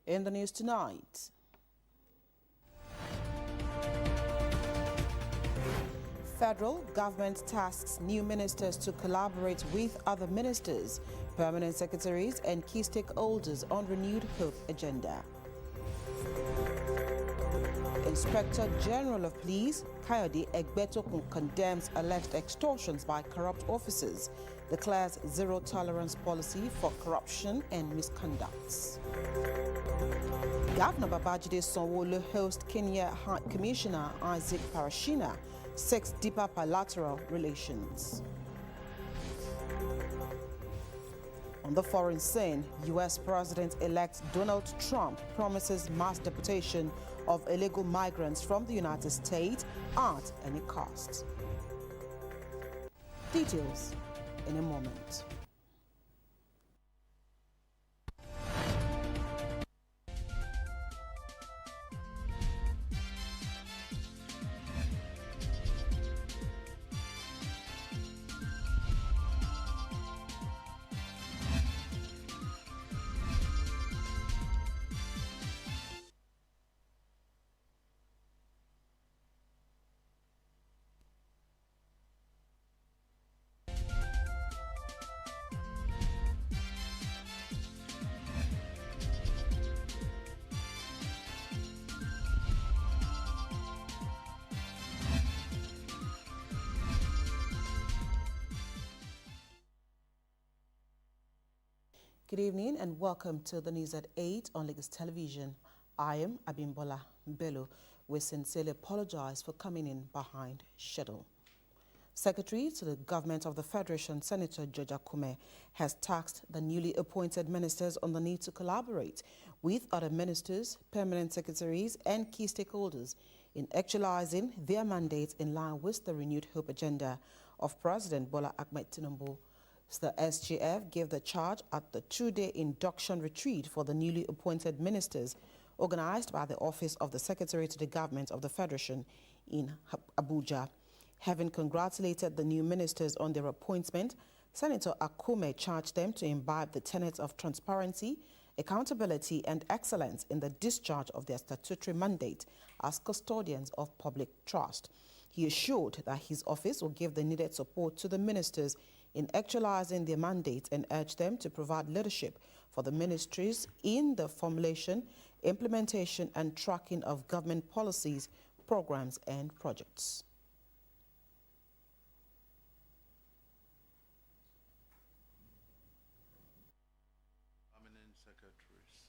In the news tonight, federal government tasks new ministers to collaborate with other ministers, permanent secretaries and key stakeholders on renewed hope agenda. Inspector General of Police Kayode Egbetokun condemns alleged extortions by corrupt officers, declares zero tolerance policy for corruption and misconducts. Governor Babajide Sanwo-Olu hosts Kenya High Commissioner Isaac Parashina, seeks deeper bilateral relations. On the foreign scene, U.S. President-elect Donald Trump promises mass deportation of illegal migrants from the United States at any cost. Details in a moment. Good evening and welcome to the news at 8 on Lagos Television. I am Abimbola Bello. We sincerely apologize for coming in behind schedule. Secretary to the Government of the Federation, Senator George Akume, has tasked the newly appointed ministers on the need to collaborate with other ministers, permanent secretaries and key stakeholders in actualizing their mandates in line with the renewed hope agenda of President Bola Ahmed Tinubu. The SGF gave the charge at the two-day induction retreat for the newly appointed ministers organized by the Office of the Secretary to the Government of the Federation in Abuja. Having congratulated the new ministers on their appointment, Senator Akume charged them to imbibe the tenets of transparency, accountability and excellence in the discharge of their statutory mandate as custodians of public trust. He assured that his office will give the needed support to the ministers in actualizing their mandate and urged them to provide leadership for the ministries in the formulation, implementation and tracking of government policies, programs and projects. Permanent secretaries,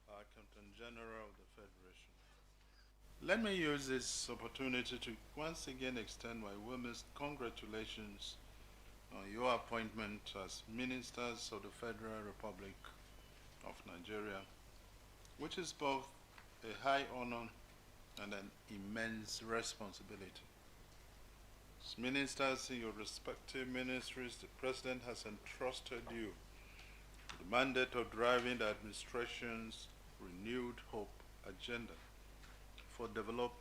Accountant General of the Federation. Let me use this opportunity to once again extend my warmest congratulations on your appointment as ministers of the Federal Republic of Nigeria, which is both a high honor and an immense responsibility. As ministers in your respective ministries, the President has entrusted you with the mandate of driving the administration's renewed hope agenda for development,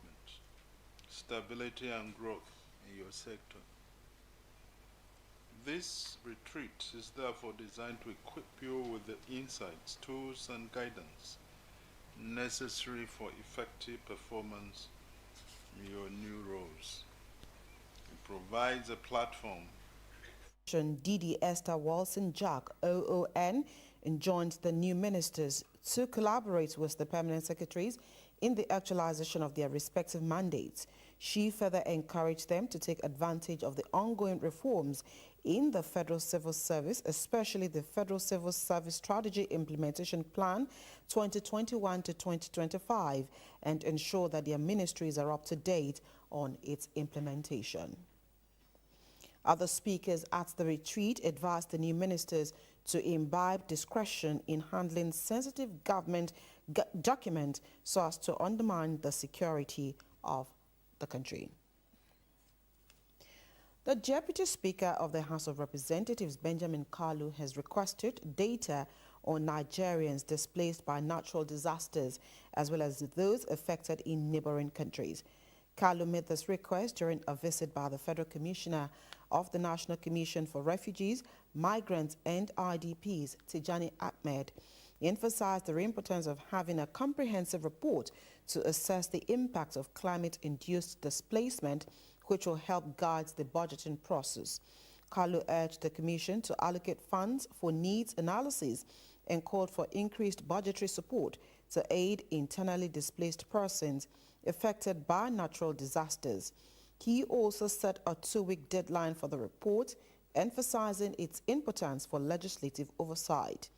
stability and growth in your sector. This retreat is therefore designed to equip you with the insights, tools and guidance necessary for effective performance in your new roles. It provides a platform. Didi Esther Wilson Jack, OON, enjoined the new ministers to collaborate with the permanent secretaries in the actualization of their respective mandates. She further encouraged them to take advantage of the ongoing reforms in the Federal Civil Service, especially the Federal Civil Service Strategy Implementation Plan 2021 to 2025, and ensure that their ministries are up to date on its implementation. Other speakers at the retreat advised the new ministers to imbibe discretion in handling sensitive government documents so as to undermine the security of the country. The Deputy Speaker of the House of Representatives, Benjamin Kalu, has requested data on Nigerians displaced by natural disasters as well as those affected in neighboring countries. Kalu made this request during a visit by the Federal Commissioner of the National Commission for Refugees, Migrants and IDPs, Tijani Ahmed. He emphasized the importance of having a comprehensive report to assess the impact of climate-induced displacement, which will help guide the budgeting process. Kalu urged the Commission to allocate funds for needs analysis and called for increased budgetary support to aid internally displaced persons affected by natural disasters. He also set a 2-week deadline for the report, emphasizing its importance for legislative oversight.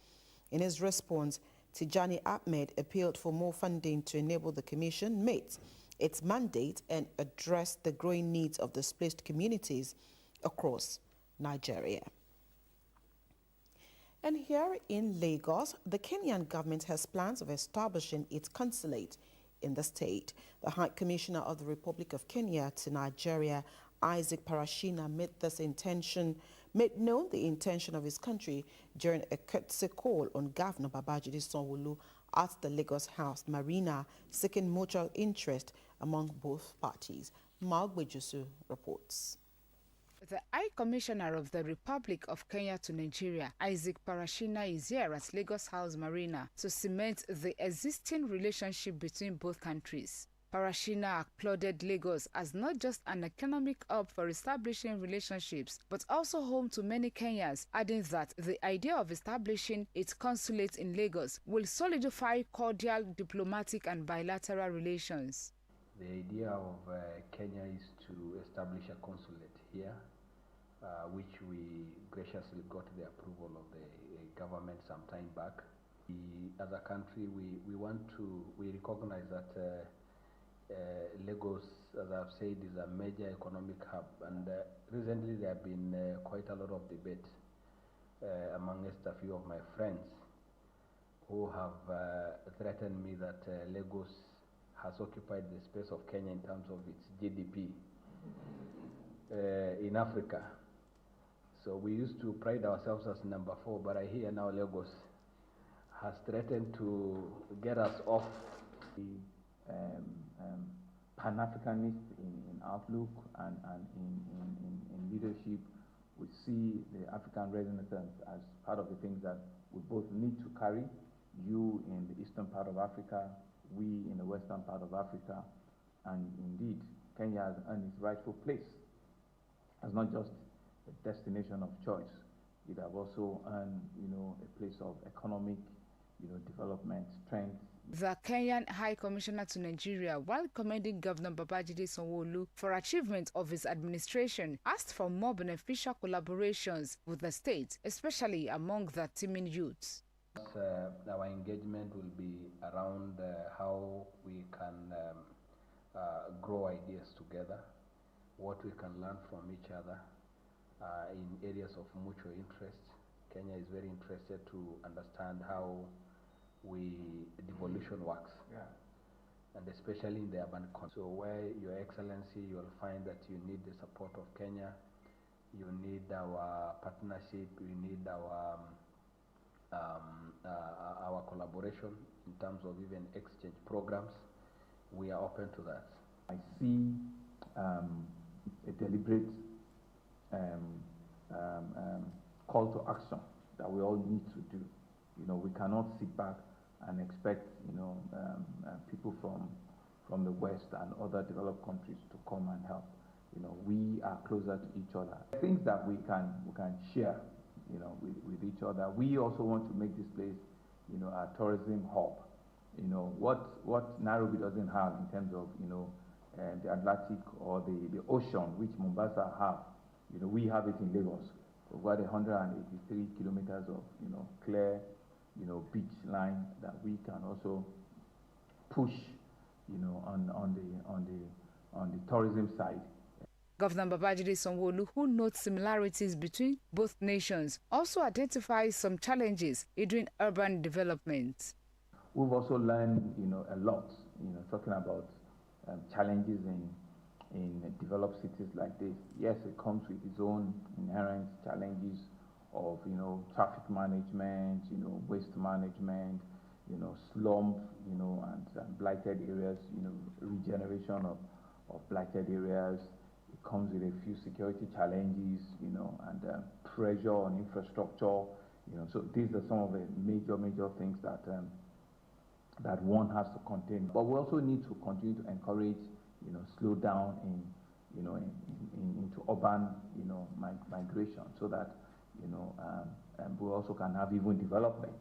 In his response, Tijani Ahmed appealed for more funding to enable the Commission meet its mandate and address the growing needs of displaced communities across Nigeria. And here in Lagos, the Kenyan government has plans of establishing its consulate in the state. The High Commissioner of the Republic of Kenya to Nigeria, Isaac Parashina, made known the intention of his country during a courtesy call on Governor Babajide Sanwo-Olu at the Lagos House Marina, seeking mutual interest among both parties. Magwejusu reports. The High Commissioner of the Republic of Kenya to Nigeria, Isaac Parashina, is here at Lagos House Marina to cement the existing relationship between both countries. Parashina applauded Lagos as not just an economic hub for establishing relationships, but also home to many Kenyans, adding that the idea of establishing its consulate in Lagos will solidify cordial diplomatic and bilateral relations. The idea of Kenya is to establish a consulate here, which we graciously got the approval of the government some time back. As a country, we recognize that Lagos, as I've said, is a major economic hub, and recently there have been quite a lot of debate amongst a few of my friends who have threatened me that Lagos has occupied the space of Kenya in terms of its GDP in Africa. So we used to pride ourselves as number 4, but I hear now Lagos has threatened to get us off. Pan-Africanist in outlook and in leadership. We see the African Renaissance as part of the things that we both need to carry. You in the eastern part of Africa, we in the western part of Africa, and indeed Kenya has earned its rightful place as not just a destination of choice. It has also earned, a place of economic, development, strength. The Kenyan High Commissioner to Nigeria, while commending Governor Babajide Sanwo-Olu for achievement of his administration, asked for more beneficial collaborations with the state, especially among the teeming youths. Our engagement will be around how we can grow ideas together, what we can learn from each other in areas of mutual interest. Kenya is very interested to understand how devolution works, and especially in the urban context. So where Your Excellency, you'll find that you need the support of Kenya, you need our partnership, you need our collaboration in terms of even exchange programs. We are open to that. I see a deliberate call to action that we all need to do. We cannot sit back and expect, people from the West and other developed countries to come and help. We are closer to each other. Things that we can share, with each other. We also want to make this place, a tourism hub. What Nairobi doesn't have in terms of, the Atlantic or the ocean, which Mombasa have. We have it in Lagos. We've got 183 kilometers of, clear, beach line that we can also push, on the tourism side. Governor Babajide Sanwo-Olu, who notes similarities between both nations, also identifies some challenges in urban development. We've also learned, a lot, talking about challenges in developed cities like this. Yes, it comes with its own inherent challenges of, traffic management, waste management, slum, and blighted areas, regeneration blighted areas. It comes with a few security challenges, you know, and pressure on infrastructure, you know. So these are some of the major things that that one has to contain. But we also need to continue to encourage, you know, slow down in, you know, into urban, you know, migration, so that, you know, we also can have even development.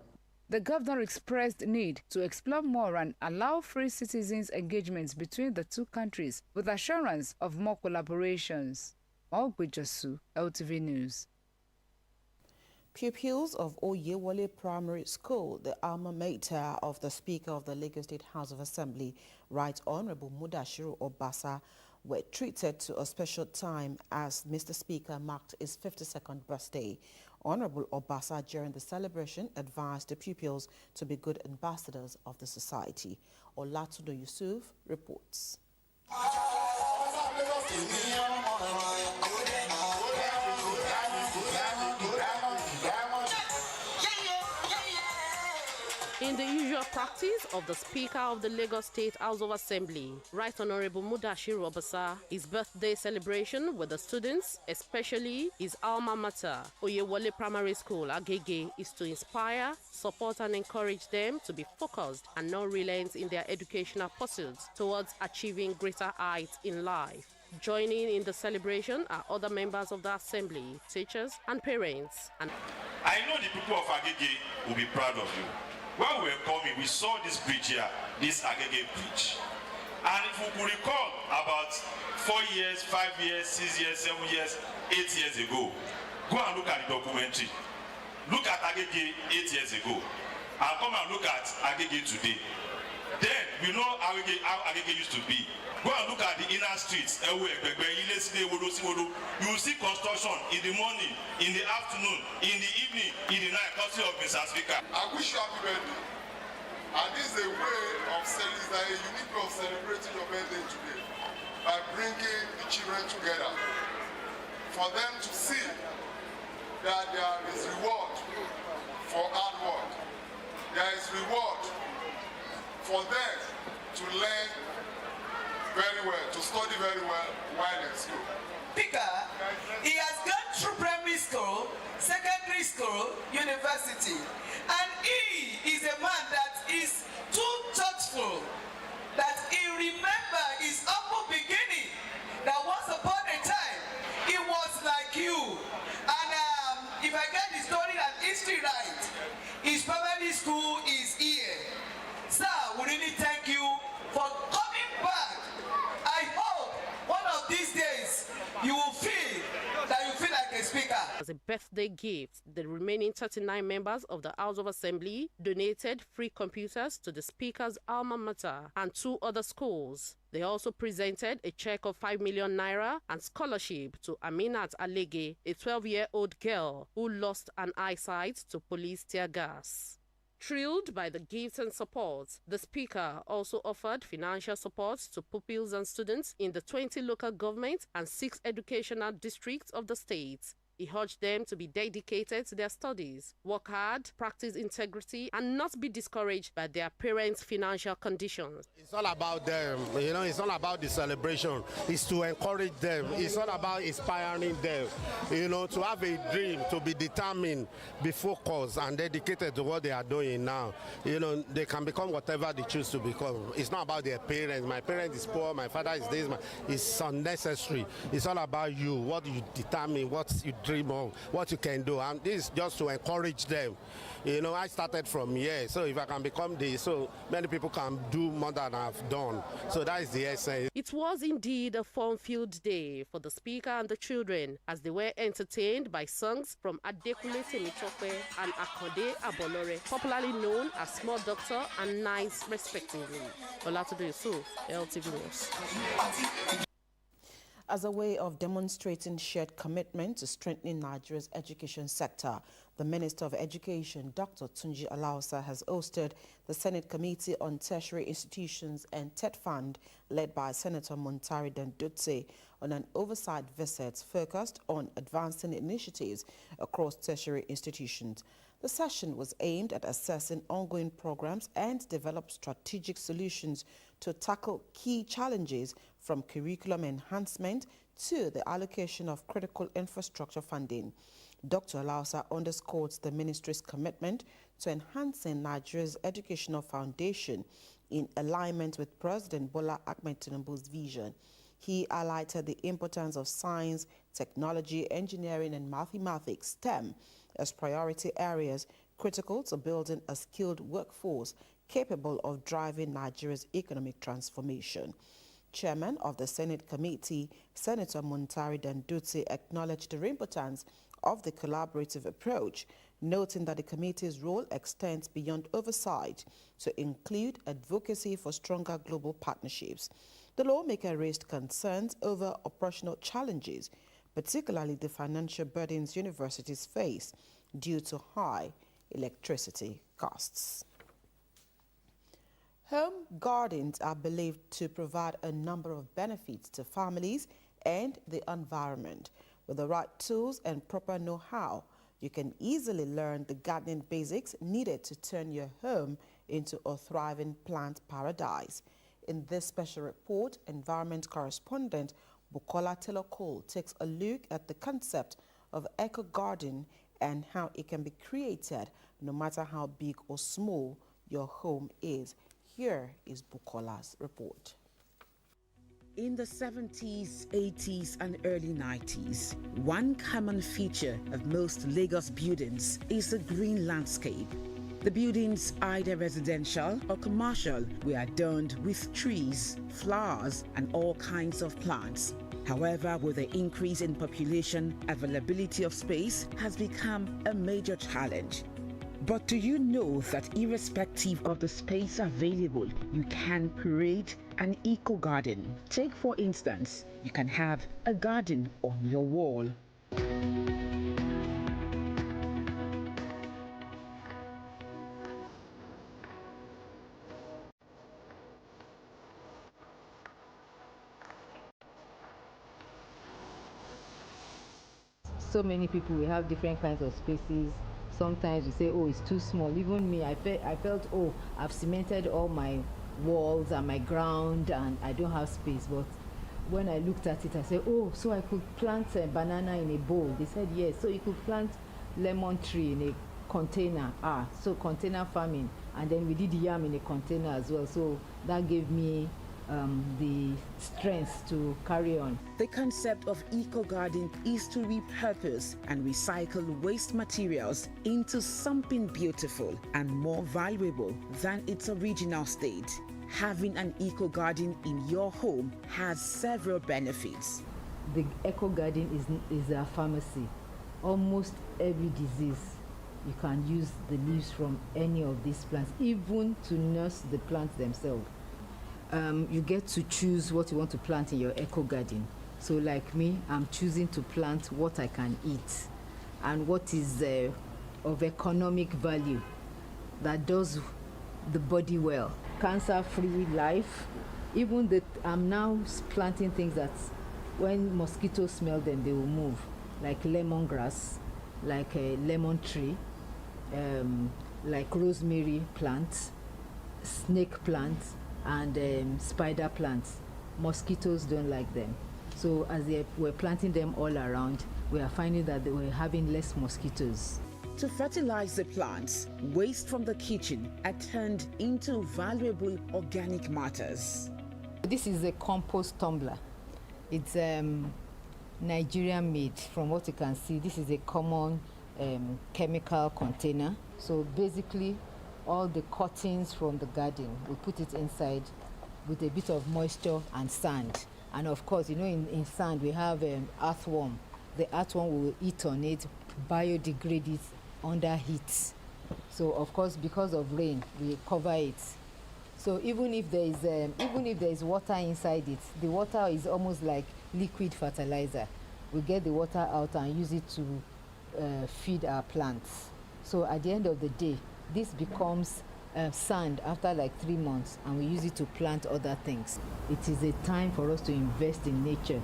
The governor expressed the need to explore more and allow free citizens' engagements between the two countries with assurance of more collaborations. Ogbejosu, LTV News. Pupils of Oyewole Primary School, the alma mater of the Speaker of the Lagos State House of Assembly, Right Honorable Mudashiru Obasa, were treated to a special time as Mr. Speaker marked his 52nd birthday. Honorable Obasa, during the celebration, advised the pupils to be good ambassadors of the society. Olatudo Yusuf reports. In the usual practice of the Speaker of the Lagos State House of Assembly, Right Honorable Mudashiru Obasa, his birthday celebration with the students, especially his alma mater, Oyewole Primary School, Agege, is to inspire, support and encourage them to be focused and not relent in their educational pursuits towards achieving greater heights in life. Joining in the celebration are other members of the Assembly, teachers and parents. I know the people of Agege will be proud of you. When we were coming, we saw this bridge here, this Agege bridge. And if we could recall about 4 years, 5 years, 6 years, 7 years, 8 years ago, go and look at the documentary. Look at Agege 8 years ago, and come and look at Agege today. Then we know how Agege used to be. Go and look at the inner streets. You will see construction in the morning, in the afternoon, in the evening, in the night, courtesy of Mr. Speaker. I wish you happy birthday. And this is a way of a unique way of celebrating your birthday today by bringing the children together for them to see that there is reward for hard work. There is reward for them to learn very well, to study very well while in school. Speaker, he has gone through primary school, secondary school, university, and he is a man that is too thoughtful, that he remembers his humble beginning, that once upon a time, he was like you. And if I get the story and history right, his primary school is here. Sir, we really thank you for coming back. I hope one of these days you will feel that you feel like a speaker. As a birthday gift, the remaining 39 members of the House of Assembly donated free computers to the Speaker's alma mater and 2 other schools. They also presented a check of 5 million naira and scholarship to Aminat Alege, a 12-year-old girl who lost an eyesight to police tear gas. Thrilled by the gifts and support, the Speaker also offered financial support to pupils and students in the 20 local government and 6 educational districts of the state. He urged them to be dedicated to their studies, work hard, practice integrity, and not be discouraged by their parents' financial conditions. It's all about them, you know, it's not about the celebration. It's to encourage them. It's not about inspiring them, you know, to have a dream, to be determined, be focused and dedicated to what they are doing now. You know, they can become whatever they choose to become. It's not about their parents. My parent is poor, my father is this. It's unnecessary. It's all about you, what you determine, what you dream of, what you can do, and this is just to encourage them. You know, I started from here, so if I can become this, so many people can do more than I've done. So that is the essence. It was indeed a fun-filled day for the Speaker and the children as they were entertained by songs from Adekunle Temitope and Akode Abolore, popularly known as Small Doctor and Nice respectively. Olatudo Yusuf, LTV News. As a way of demonstrating shared commitment to strengthening Nigeria's education sector, the Minister of Education, Dr. Tunji Alausa, has hosted the Senate Committee on Tertiary Institutions and TET Fund, led by Senator Muntari Dandutse, on an oversight visit focused on advancing initiatives across tertiary institutions. The session was aimed at assessing ongoing programs and develop strategic solutions to tackle key challenges from curriculum enhancement to the allocation of critical infrastructure funding. Dr. Lausa underscored the ministry's commitment to enhancing Nigeria's educational foundation in alignment with President Bola Ahmed Tinubu's vision. He highlighted the importance of science, technology, engineering, and mathematics (STEM) as priority areas critical to building a skilled workforce capable of driving Nigeria's economic transformation. Chairman of the Senate Committee, Senator Muntari Danduti, acknowledged the importance of the collaborative approach, noting that the committee's role extends beyond oversight to include advocacy for stronger global partnerships. The lawmaker raised concerns over operational challenges, particularly the financial burdens universities face due to high electricity costs. Home gardens are believed to provide a number of benefits to families and the environment. With the right tools and proper know-how, you can easily learn the gardening basics needed to turn your home into a thriving plant paradise. In this special report, environment correspondent Bukola Taylor-Cole takes a look at the concept of eco-garden and how it can be created no matter how big or small your home is. Here is Bukola's report. In the 70s, 80s and early 90s, one common feature of most Lagos buildings is the green landscape. The buildings, either residential or commercial, were adorned with trees, flowers and all kinds of plants. However, with the increase in population, availability of space has become a major challenge. But do you know that irrespective of the space available, you can create an eco-garden? Take for instance, you can have a garden on your wall. So many people, we have different kinds of spaces. Sometimes we say, oh, it's too small. Even me, I felt, oh, I've cemented all my walls and my ground and I don't have space. But when I looked at it, I said, oh, so I could plant a banana in a bowl. They said, yes. So you could plant lemon tree in a container. So container farming. And then we did yam in a container as well. So that gave me the strength to carry on. The concept of eco-garden is to repurpose and recycle waste materials into something beautiful and more valuable than its original state. Having an eco-garden in your home has several benefits. The eco-garden is a pharmacy. Almost every disease, you can use the leaves from any of these plants, even to nurse the plants themselves. You get to choose what you want to plant in your eco garden. So like me, I'm choosing to plant what I can eat and what is of economic value that does the body well. Cancer-free life. Even that I'm now planting things that when mosquitoes smell them, they will move, like lemongrass, like a lemon tree, like rosemary plants, snake plants, and spider plants. Mosquitoes don't like them. So as we're planting them all around, we are finding that we're having less mosquitoes. To fertilize the plants, waste from the kitchen are turned into valuable organic matters. This is a compost tumbler. It's Nigerian made. From what you can see, this is a common chemical container. So basically, all the cuttings from the garden, we put it inside with a bit of moisture and sand. And of course, you know, in sand we have earthworm. The earthworm will eat on it, biodegrade it under heat. So of course, because of rain, we cover it. So even if there is water inside it, the water is almost like liquid fertilizer. We get the water out and use it to feed our plants. So at the end of the day, this becomes sand after like 3 months, and we use it to plant other things. It is a time for us to invest in nature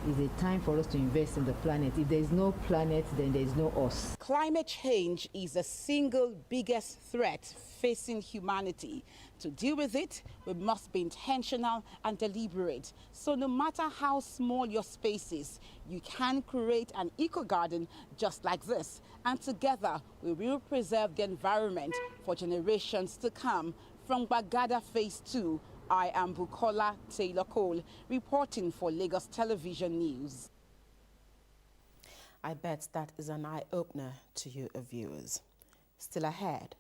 It's a time for us to invest in the planet. If there's no planet, then there's no us. Climate change is the single biggest threat facing humanity. To deal with it, we must be intentional and deliberate. So no matter how small your space is, you can create an eco-garden just like this. And together, we will preserve the environment for generations to come. From Bagada Phase 2, I am Bukola Taylor Cole, reporting for Lagos Television News. I bet that is an eye-opener to you viewers. Still ahead.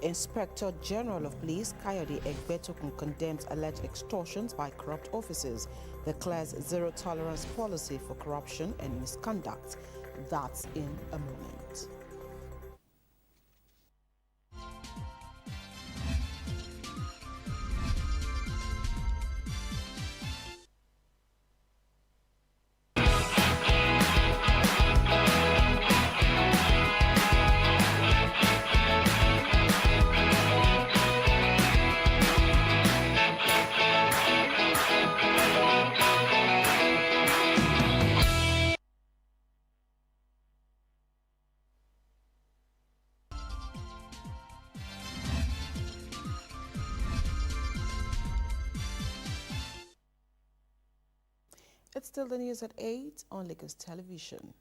Inspector General of Police Kayode Egbetokun condemns alleged extortions by corrupt officers, declares zero-tolerance policy for corruption and misconduct. That's in a moment. It's still the news at 8 on Lagos Television.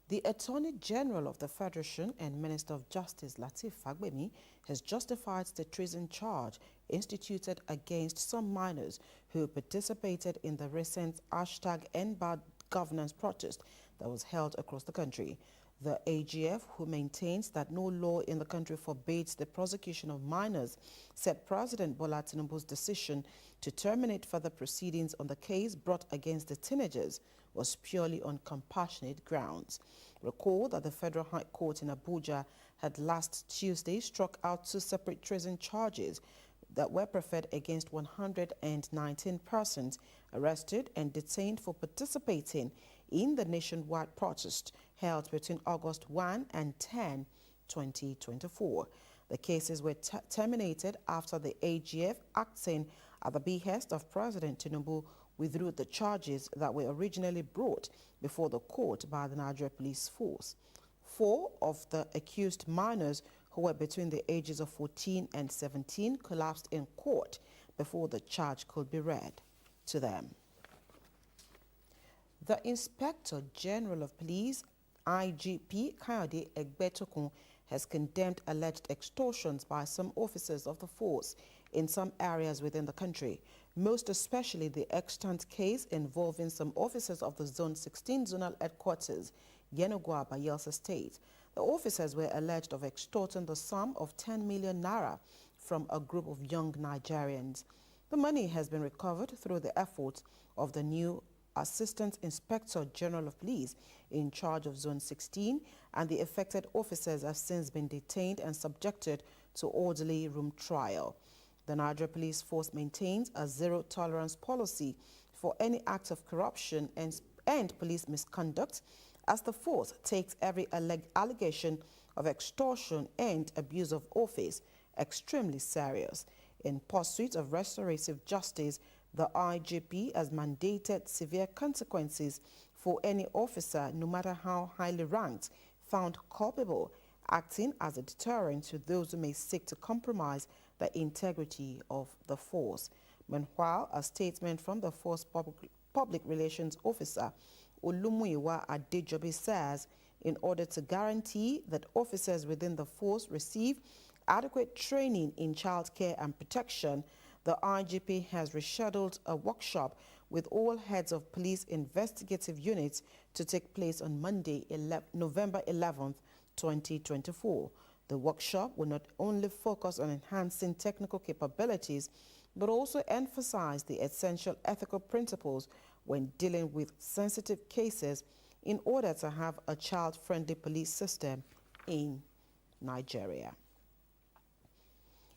The Attorney General of the Federation and Minister of Justice Lateef Fagbemi has justified the treason charge instituted against some minors who participated in the recent #EndBad Governance protest that was held across the country. The AGF, who maintains that no law in the country forbids the prosecution of minors, said President Bola Tinubu's decision to terminate further proceedings on the case brought against the teenagers was purely on compassionate grounds. Recall that the Federal High Court in Abuja had last Tuesday struck out 2 separate treason charges that were preferred against 119 persons arrested and detained for participating in the nationwide protest held between August 1 and 10, 2024. The cases were terminated after the AGF, acting at the behest of President Tinubu, withdrew the charges that were originally brought before the court by the Nigeria Police Force. 4 of the accused minors, who were between the ages of 14 and 17, collapsed in court before the charge could be read to them. The Inspector General of Police, IGP Kayode Egbetokun, has condemned alleged extortions by some officers of the force in some areas within the country, most especially the extant case involving some officers of the Zone 16 Zonal Headquarters, Yenagoa, Bayelsa State. The officers were alleged of extorting the sum of 10 million naira from a group of young Nigerians. The money has been recovered through the efforts of the new Assistant Inspector General of Police in charge of Zone 16, and the affected officers have since been detained and subjected to orderly room trial. The Nigeria Police Force maintains a zero-tolerance policy for any act of corruption and police misconduct, as the force takes every allegation of extortion and abuse of office extremely serious. In pursuit of restorative justice, the IGP has mandated severe consequences for any officer, no matter how highly ranked, found culpable, acting as a deterrent to those who may seek to compromise the integrity of the force. Meanwhile, a statement from the force public relations officer, Olumuyiwa Adejobi, says in order to guarantee that officers within the force receive adequate training in child care and protection, the IGP has rescheduled a workshop with all heads of police investigative units to take place on Monday, November 11th, 2024. The workshop will not only focus on enhancing technical capabilities, but also emphasize the essential ethical principles when dealing with sensitive cases in order to have a child-friendly police system in Nigeria.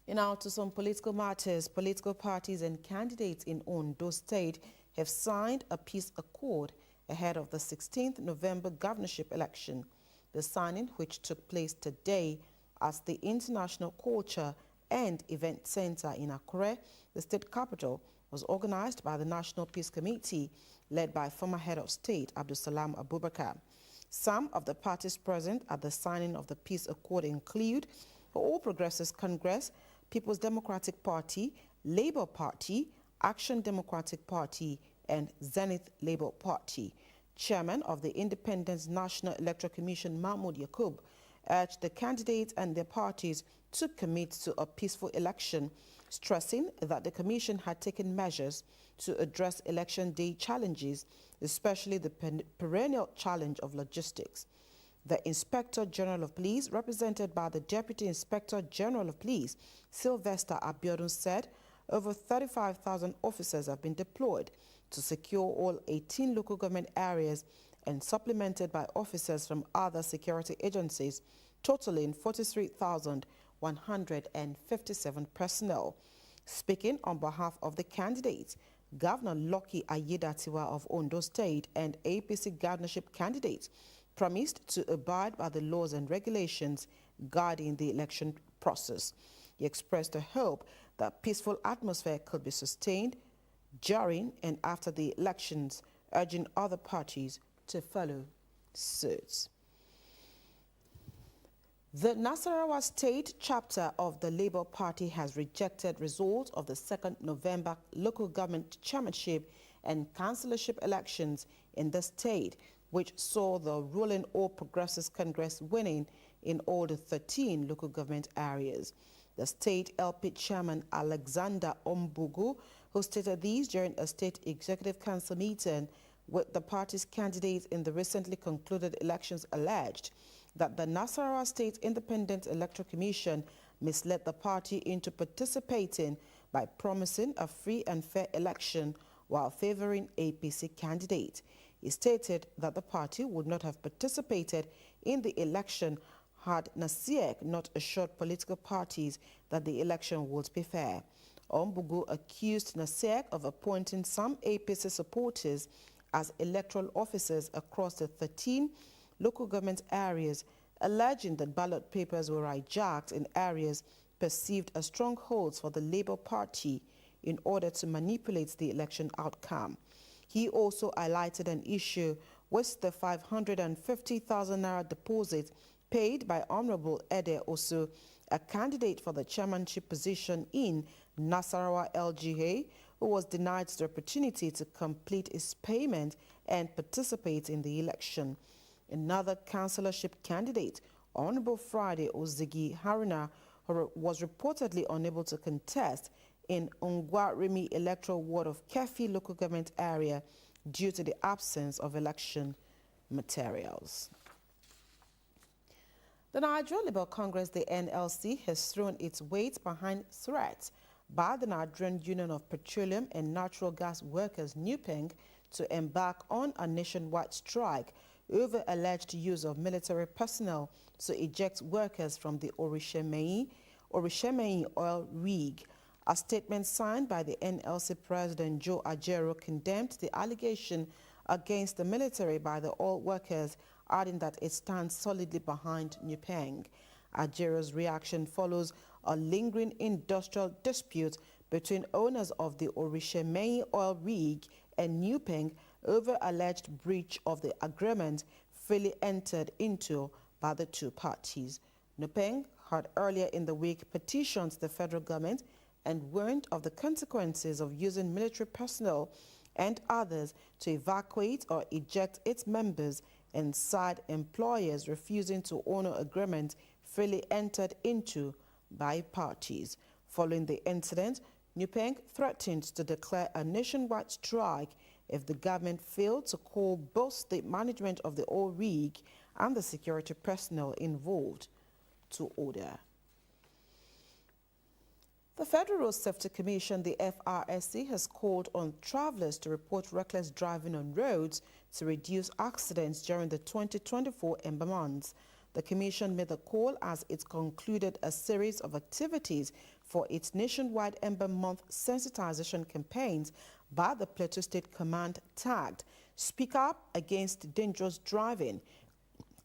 Now to some political matters. Political parties and candidates in Ondo State have signed a peace accord ahead of the 16th November governorship election. The signing, which took place today at the International Culture and Event Center in Akure, the state capital, was organized by the National Peace Committee, led by former head of state Abdulsalam Abubakar. Some of the parties present at the signing of the peace accord include the All Progressives Congress, People's Democratic Party, Labour Party, Action Democratic Party, and Zenith Labour Party. Chairman of the Independent National Electoral Commission, Mahmoud Yakub, urged the candidates and their parties to commit to a peaceful election, stressing that the Commission had taken measures to address election day challenges, especially the perennial challenge of logistics. The Inspector General of Police, represented by the Deputy Inspector General of Police, Sylvester Abiodun, said over 35,000 officers have been deployed to secure all 18 local government areas and supplemented by officers from other security agencies, totaling 43,157 personnel. Speaking on behalf of the candidates, Governor Lucky Ayedatiwa of Ondo State and APC governorship candidates promised to abide by the laws and regulations guiding the election process. He expressed a hope that peaceful atmosphere could be sustained during and after the elections, urging other parties to follow suit. The Nasarawa State chapter of the Labour Party has rejected results of the 2nd November local government chairmanship and councillorship elections in the state, which saw the ruling All Progressives Congress winning in all the 13 local government areas. The state LP chairman Alexander Ombugu, who stated these during a state executive council meeting with the party's candidates in the recently concluded elections, alleged that the Nasarawa State Independent Electoral Commission misled the party into participating by promising a free and fair election while favoring APC candidate. He stated that the party would not have participated in the election had NASIEC not assured political parties that the election would be fair. Ombugu accused NASIEC of appointing some APC supporters as electoral officers across the 13 local government areas, alleging that ballot papers were hijacked in areas perceived as strongholds for the Labour Party in order to manipulate the election outcome. He also highlighted an issue with the 550,000 naira deposit paid by Honorable Ede Osu, a candidate for the chairmanship position in Nasarawa LGA, who was denied the opportunity to complete his payment and participate in the election. Another councillorship candidate, Honorable Friday Ozigi Haruna, was reportedly unable to contest in Ungwa Rimi electoral ward of Kefi local government area due to the absence of election materials. The Nigerian Labour Congress, the NLC, has thrown its weight behind threats by the Nigerian Union of Petroleum and Natural Gas Workers, NUPENG, to embark on a nationwide strike over alleged use of military personnel to eject workers from the Orishemei oil rig. A statement signed by the NLC President Joe Ajero condemned the allegation against the military by the oil workers, adding that it stands solidly behind NUPENG. Ajero's reaction follows a lingering industrial dispute between owners of the Orishemei oil rig and NUPENG over alleged breach of the agreement freely entered into by the two parties. NUPENG had earlier in the week petitioned the federal government and warned of the consequences of using military personnel and others to evacuate or eject its members and cited employers refusing to honor agreements freely entered into by parties. Following the incident, NUPENG threatened to declare a nationwide strike if the government failed to call both the management of the oil rig and the security personnel involved to order. The Federal Road Safety Commission, the FRSC, has called on travelers to report reckless driving on roads to reduce accidents during the 2024 Ember months. The Commission made the call as it concluded a series of activities for its nationwide Ember Month sensitization campaigns by the Plateau State Command tagged "Speak Up Against Dangerous Driving.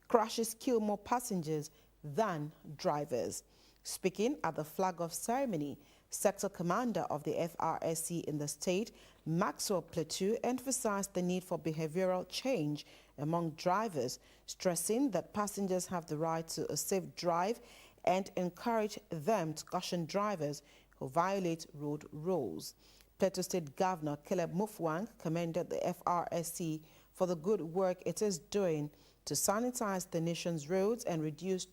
Crashes kill more passengers than drivers." Speaking at the flag-off ceremony, Sector Commander of the FRSC in the state, Maxwell Plateau, emphasized the need for behavioral change among drivers, stressing that passengers have the right to a safe drive and encourage them to caution drivers who violate road rules. Plateau State Governor Caleb Mutfwang commended the FRSC for the good work it is doing to sanitize the nation's roads and reduce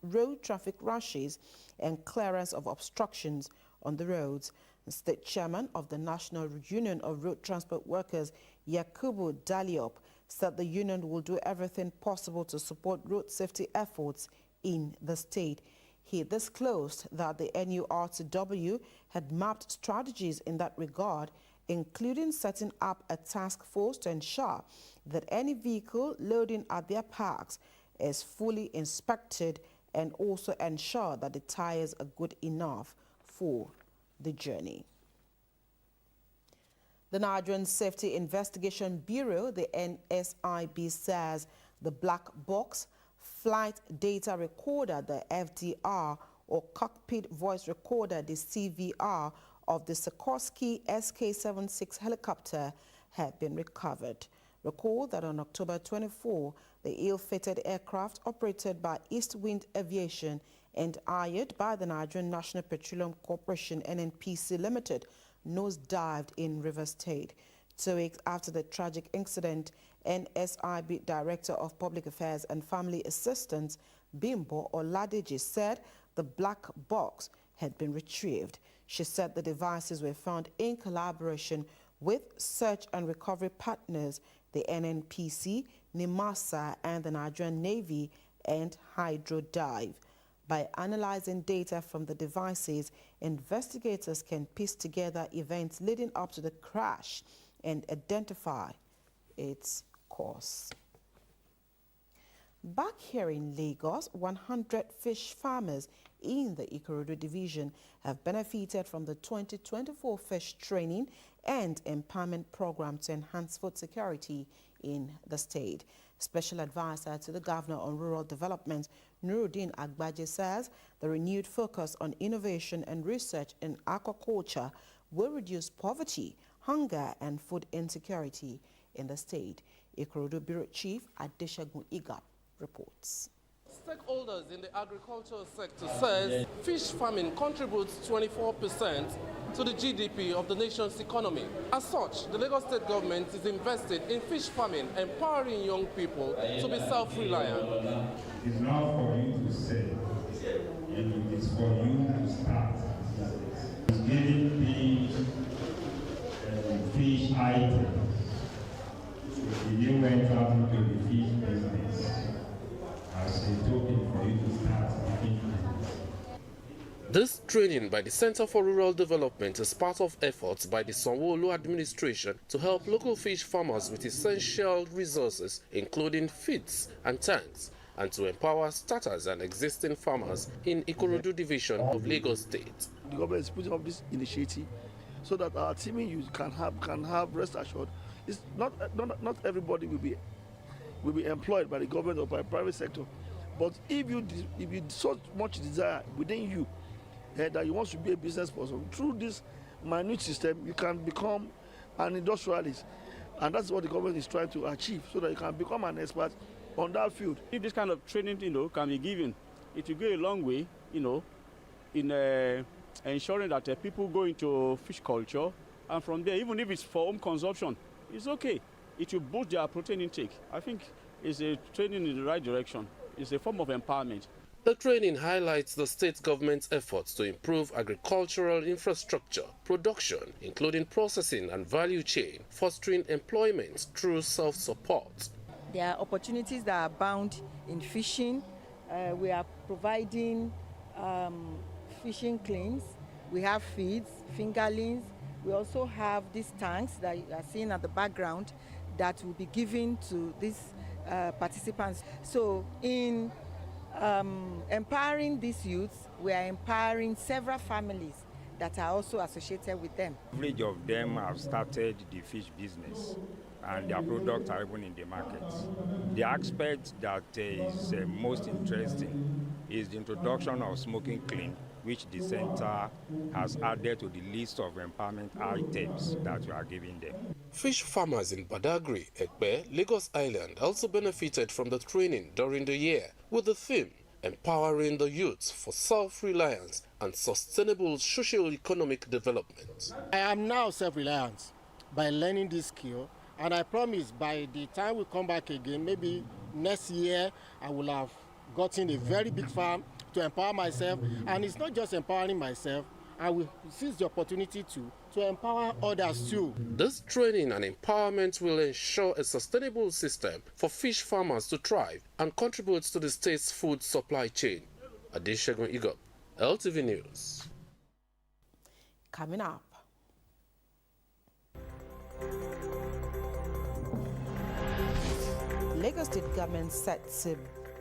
road traffic rushes and clearance of obstructions on the roads. The State Chairman of the National Union of Road Transport Workers, Yakubu Daliop, said the union will do everything possible to support road safety efforts in the state. He disclosed that the NURTW had mapped strategies in that regard, including setting up a task force to ensure that any vehicle loading at their parks is fully inspected and also ensure that the tires are good enough for the journey. The Nigerian Safety Investigation Bureau, the NSIB, says the black box flight data recorder, the FDR, or cockpit voice recorder, the CVR, of the Sikorsky SK-76 helicopter had been recovered. Recall that on October 24, the ill-fated aircraft operated by East Wind Aviation and hired by the Nigerian National Petroleum Corporation (NNPC) Limited nosedived in Rivers State. 2 weeks after the tragic incident, NSIB Director of Public Affairs and Family Assistance Bimbo Oladeji said the black box had been retrieved. She said the devices were found in collaboration with search and recovery partners, the NNPC, NIMASA, and the Nigerian Navy and Hydrodive. By analyzing data from the devices, investigators can piece together events leading up to the crash and identify its cause. Back here in Lagos, 100 fish farmers in the Ikorodu division have benefited from the 2024 fish training and empowerment program to enhance food security in the state. Special advisor to the Governor on Rural Development, Nuruddin Agbaje, says the renewed focus on innovation and research in aquaculture will reduce poverty, hunger and food insecurity in the state. Ikorodu Bureau Chief Adeshagun Igap reports. Stakeholders in the agricultural sector says fish farming contributes 24% to the GDP of the nation's economy. As such, the Lagos State government is invested in fish farming, empowering young people to be self-reliant. It's not for you to say, it's for you to start. It's giving fish items. If you went out into the fish business, as a token for you to start making. This training by the Center for Rural Development is part of efforts by the Sanwo-Olu administration to help local fish farmers with essential resources, including feeds and tanks, and to empower starters and existing farmers in Ikorodu division of Lagos State. The government is putting up this initiative so that our teaming youth can have rest assured. It's not everybody will be employed by the government or by the private sector, but if you so much desire within you that you want to be a business person, through this minute system you can become an industrialist, and that's what the government is trying to achieve, so that you can become an expert on that field. If this kind of training, can be given, it will go a long way, in ensuring that people go into fish culture, and from there, even if it's for home consumption, it's okay. It will boost their protein intake. I think it's a training in the right direction. It's a form of empowerment. The training highlights the state government's efforts to improve agricultural infrastructure, production, including processing and value chain, fostering employment through self-support. There are opportunities that abound in fishing. We are providing fishing cleans. We have feeds, fingerlings. We also have these tanks that you are seeing at the background that will be given to these participants. So in empowering these youths, we are empowering several families that are also associated with them. Average of them have started the fish business, and their products are even in the markets. The aspect that is most interesting is the introduction of smoking clean, which the center has added to the list of empowerment items that we are giving them. Fish farmers in Badagry, Ekpe, Lagos Island also benefited from the training during the year with the theme Empowering the Youth for Self-Reliance and Sustainable Socio-Economic Development. I am now self-reliant by learning this skill, and I promise by the time we come back again, maybe next year, I will have gotten a very big farm to empower myself. And it's not just empowering myself, I will seize the opportunity to empower others too. This training and empowerment will ensure a sustainable system for fish farmers to thrive and contribute to the state's food supply chain. Adeshegun Igop, LTV News. Coming up. Lagos State government set to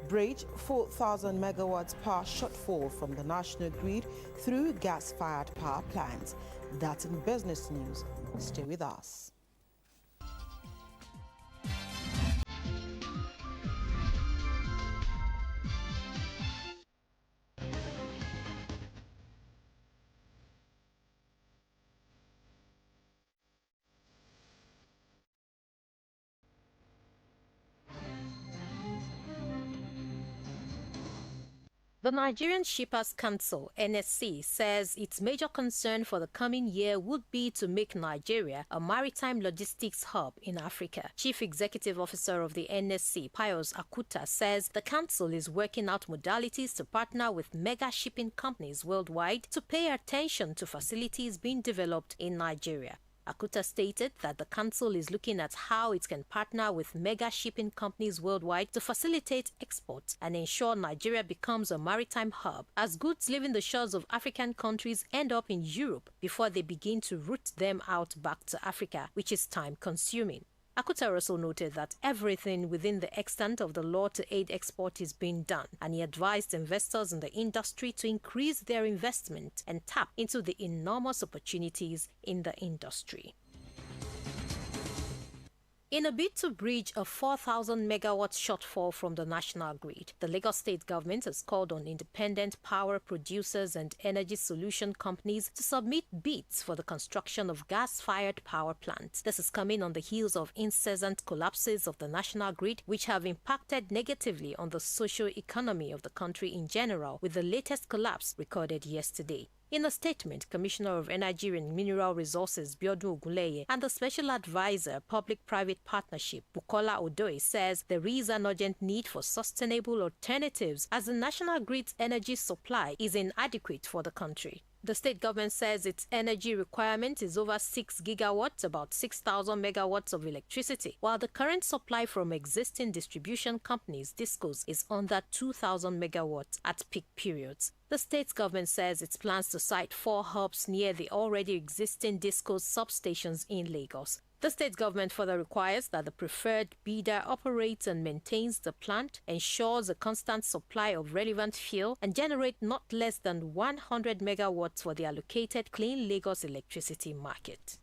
bridge 4,000 megawatts power shortfall from the national grid through gas-fired power plants. That's in business news. Stay with us. The Nigerian Shippers Council, NSC, says its major concern for the coming year would be to make Nigeria a maritime logistics hub in Africa. Chief Executive Officer of the NSC, Pius Akuta, says the council is working out modalities to partner with mega shipping companies worldwide to pay attention to facilities being developed in Nigeria. Akuta stated that the council is looking at how it can partner with mega shipping companies worldwide to facilitate exports and ensure Nigeria becomes a maritime hub as goods leaving the shores of African countries end up in Europe before they begin to route them out back to Africa, which is time-consuming. Akuta also noted that everything within the extent of the law to aid export is being done, and he advised investors in the industry to increase their investment and tap into the enormous opportunities in the industry. In a bid to bridge a 4,000 megawatt shortfall from the national grid, the Lagos State government has called on independent power producers and energy solution companies to submit bids for the construction of gas-fired power plants. This is coming on the heels of incessant collapses of the national grid, which have impacted negatively on the socio-economy of the country in general, with the latest collapse recorded yesterday. In a statement, Commissioner of Energy and Mineral Resources Biodun Ogunleye and the Special Advisor Public-Private Partnership Bukola Odoye says there is an urgent need for sustainable alternatives as the national grid's energy supply is inadequate for the country. The state government says its energy requirement is over 6 gigawatts, about 6,000 megawatts of electricity, while the current supply from existing distribution companies, DISCOs, is under 2,000 megawatts at peak periods. The state government says it plans to site 4 hubs near the already existing DISCOs substations in Lagos. The state government further requires that the preferred bidder operates and maintains the plant, ensures a constant supply of relevant fuel, and generate not less than 100 megawatts for the allocated Clean Lagos electricity market.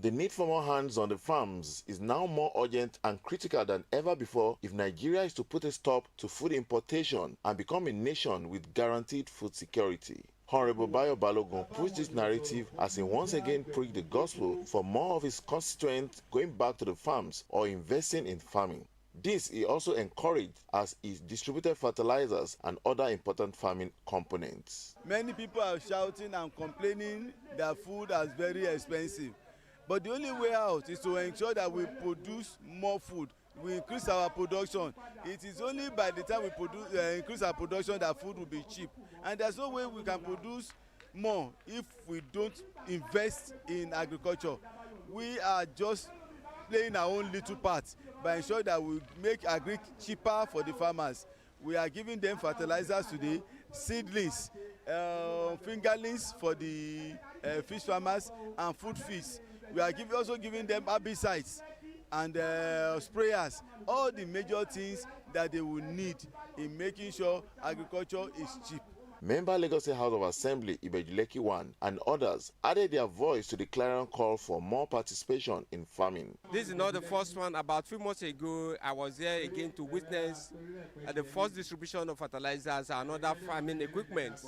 The need for more hands on the farms is now more urgent and critical than ever before if Nigeria is to put a stop to food importation and become a nation with guaranteed food security. Honorable Bayo Balogun pushed this narrative as he once again preached the gospel for more of his constituents going back to the farms or investing in farming. This he also encouraged as he distributed fertilizers and other important farming components. Many people are shouting and complaining that food is very expensive. But the only way out is to ensure that we produce more food. We increase our production. It is only by the time we increase our production that food will be cheap. And there's no way we can produce more if we don't invest in agriculture. We are just playing our own little part by ensuring that we make agri cheaper for the farmers. We are giving them fertilizers today, seedlings, fingerlings for the fish farmers, and food feeds. We are also giving them herbicides and sprayers, all the major things that they will need in making sure agriculture is cheap. member Lagos State House of Assembly Ibejuleki 1 and others added their voice to the clarion call for more participation in farming. This is not the first one. About 3 months ago, I was there again to witness the first distribution of fertilizers and other farming equipment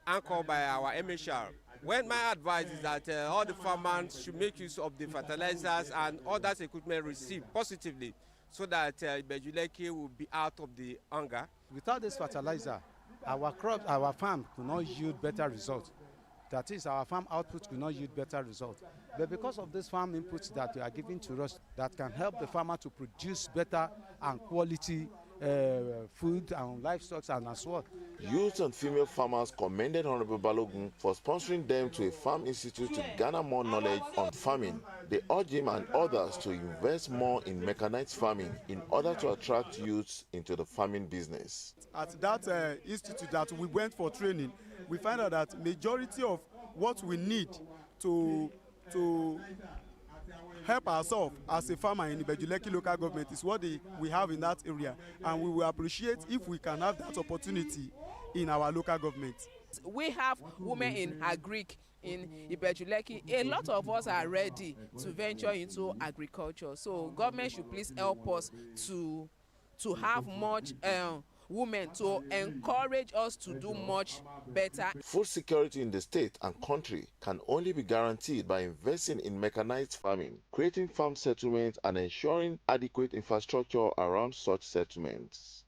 anchored by our MHR. When my advice is that all the farmers should make use of the fertilizers and other equipment received positively, so that Ibejuleki will be out of the hunger. Without this fertilizer, our crop, our farm could not yield better results. That is, our farm output could not yield better results. But because of this farm inputs that we are giving to us, that can help the farmer to produce better and quality food and livestock and as well. Youth and female farmers commended Honorable Balogun for sponsoring them to a farm institute to garner more knowledge on farming. They urged him and others to invest more in mechanized farming in order to attract youths into the farming business. At that institute that we went for training, we find out that majority of what we need to help ourselves as a farmer in Ibejuleki local government is what we have in that area, and we will appreciate if we can have that opportunity in our local government. We have women in agric in Ibejuleki. A lot of us are ready to venture into agriculture, so government should please help us to have much women, to encourage us to do much better. Food security in the state and country can only be guaranteed by investing in mechanized farming, creating farm settlements, and ensuring adequate infrastructure around such settlements.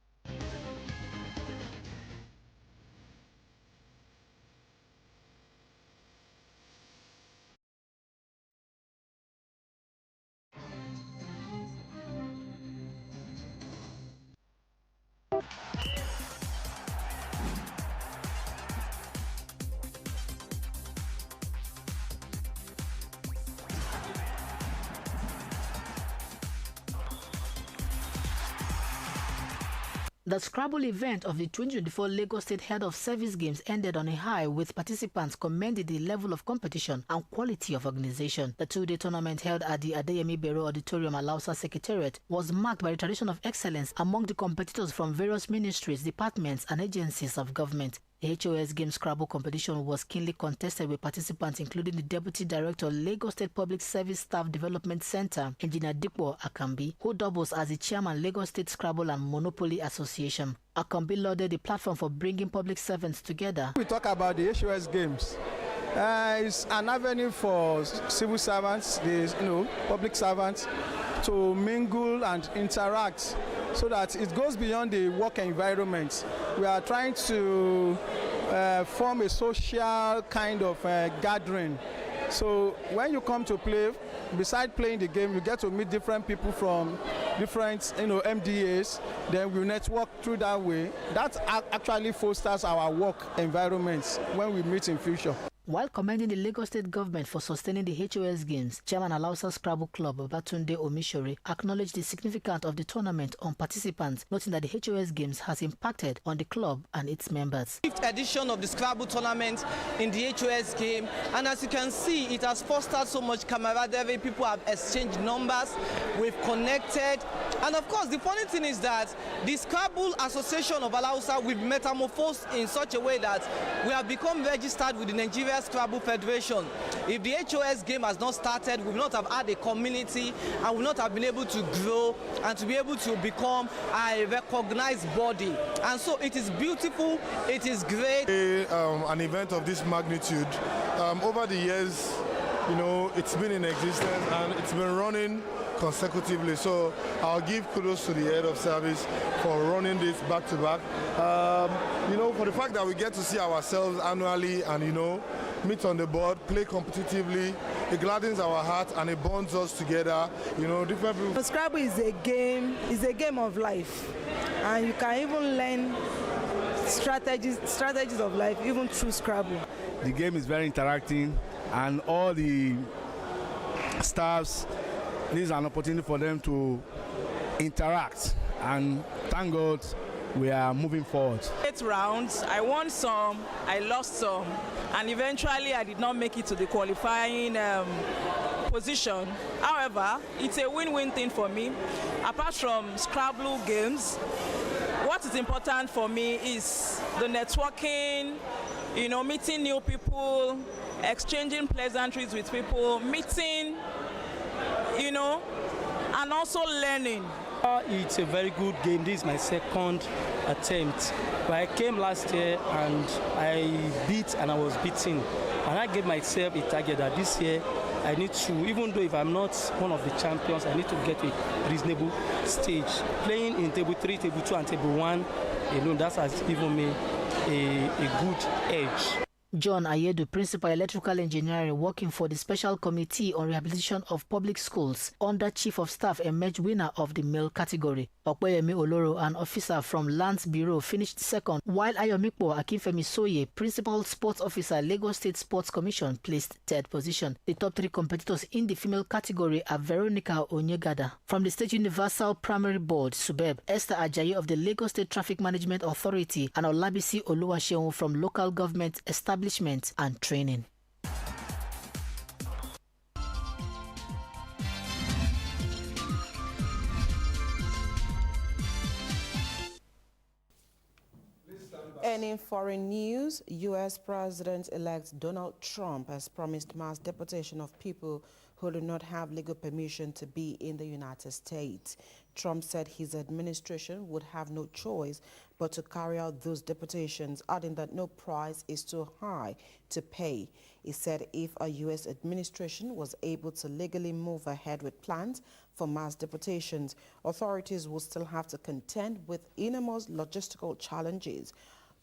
The Scrabble event of the 2024 Lagos State Head of Service Games ended on a high, with participants commending the level of competition and quality of organization. The two-day tournament held at the Adeyemi Bero Auditorium, Alausa Secretariat, was marked by a tradition of excellence among the competitors from various ministries, departments, and agencies of government. The HOS Games Scrabble competition was keenly contested, with participants including the Deputy Director, Lagos State Public Service Staff Development Center, Engineer Dipo Akambi, who doubles as the Chairman, Lagos State Scrabble and Monopoly Association. Akambi lauded the platform for bringing public servants together. We talk about the HOS Games. It's an avenue for civil servants, public servants, to mingle and interact, so that it goes beyond the work environment. We are trying to form a social kind of gathering. So when you come to play, besides playing the game, you get to meet different people from different MDAs. Then we network through that way. That actually fosters our work environments when we meet in future. While commending the Lagos State government for sustaining the HOS Games, Chairman Alausa Scrabble Club, Babatunde Omishore, acknowledged the significance of the tournament on participants, noting that the HOS Games has impacted on the club and its members. 5th edition of the Scrabble tournament in the HOS game, and as you can see, it has fostered so much camaraderie. People have exchanged numbers, we've connected, and of course the funny thing is that the Scrabble Association of Alausa, we've metamorphosed in such a way that we have become registered with the Nigeria Scrabble Federation. If the HOS game has not started, we would not have had a community and would not have been able to grow and to be able to become a recognized body. And so it is beautiful, it is great. An event of this magnitude, over the years, it's been in existence and it's been running consecutively. So I'll give kudos to the head of service for running this back to back. For the fact that we get to see ourselves annually and meet on the board, play competitively, it gladdens our heart and it bonds us together. Different people. Scrabble is a game of life, and you can even learn strategies of life even through Scrabble. The game is very interactive, and all the staffs, this is an opportunity for them to interact, and thank God we are moving forward. 8 rounds, I won some, I lost some, and eventually I did not make it to the qualifying position. However, it's a win-win thing for me. Apart from Scrabble games, what is important for me is the networking, you know, meeting new people, exchanging pleasantries with people, meeting, you know, and also learning. It's a very good game. This is my second attempt. But I came last year and I beat and I was beaten. And I gave myself a target that this year I need to, even though if I'm not one of the champions, I need to get a reasonable stage. Playing in table 3, table 2, and table 1 alone, that has given me a good edge. John Ayedu, Principal Electrical Engineering, working for the Special Committee on Rehabilitation of Public Schools, under Chief of Staff, emerged winner of the male category. Okpeyemi Oloro, an officer from Lands Bureau, finished second, while Ayomikpo Akinfemi Soye, Principal Sports Officer, Lagos State Sports Commission, placed third position. The top 3 competitors in the female category are Veronica Onyegada from the State Universal Primary Board, SUBEB, Esther Ajayi of the Lagos State Traffic Management Authority, and Olabisi Oluwaseun from Local Government Establishment and Training. And in foreign news, U.S. President-elect Donald Trump has promised mass deportation of people who do not have legal permission to be in the United States. Trump said his administration would have no choice but to carry out those deportations, adding that no price is too high to pay. He said if a U.S. administration was able to legally move ahead with plans for mass deportations, authorities will still have to contend with enormous logistical challenges.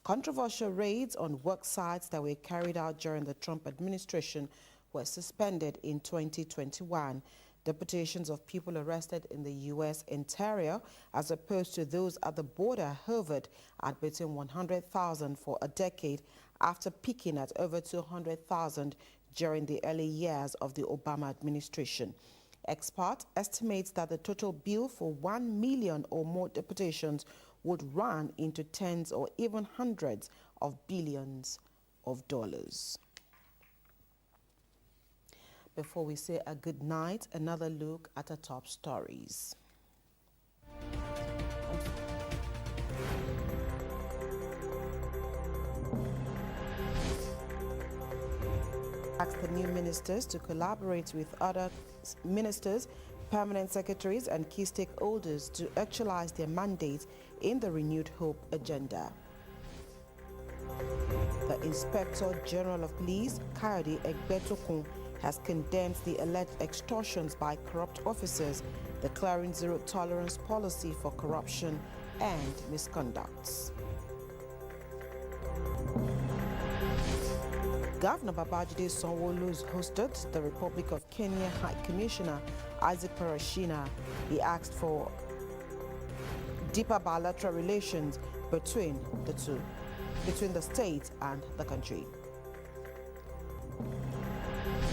Controversial raids on work sites that were carried out during the Trump administration were suspended in 2021. Deportations of people arrested in the U.S. interior, as opposed to those at the border, hovered at between 100,000 for a decade, after peaking at over 200,000 during the early years of the Obama administration. Experts estimate that the total bill for 1 million or more deportations would run into tens or even hundreds of billions of dollars. Before we say a good night, another look at the top stories. Ask the new ministers to collaborate with other ministers, permanent secretaries and key stakeholders to actualize their mandates in the Renewed Hope agenda. The Inspector General of Police, Kayode Egbetokun, has condemned the alleged extortions by corrupt officers, declaring zero-tolerance policy for corruption and misconducts. Governor Babajide Sanwo-Olu hosted the Republic of Kenya High Commissioner Isaac Parashina. He asked for deeper bilateral relations between the state and the country.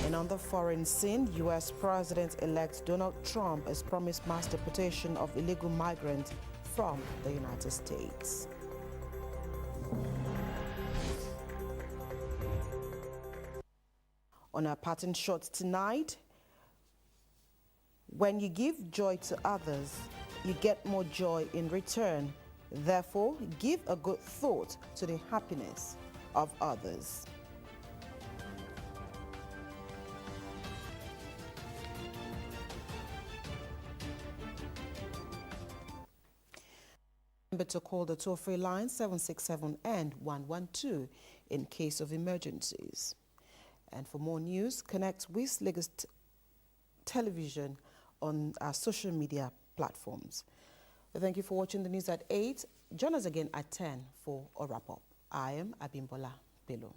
And on the foreign scene, U.S. President-elect Donald Trump has promised mass deportation of illegal migrants from the United States. On our pattern shot tonight, when you give joy to others, you get more joy in return. Therefore, give a good thought to the happiness of others. Remember to call the toll-free line 767 and 112 in case of emergencies. And for more news, connect with Lagos Television on our social media platforms. Thank you for watching the news at 8. Join us again at 10 for a wrap-up. I am Abimbola Bello.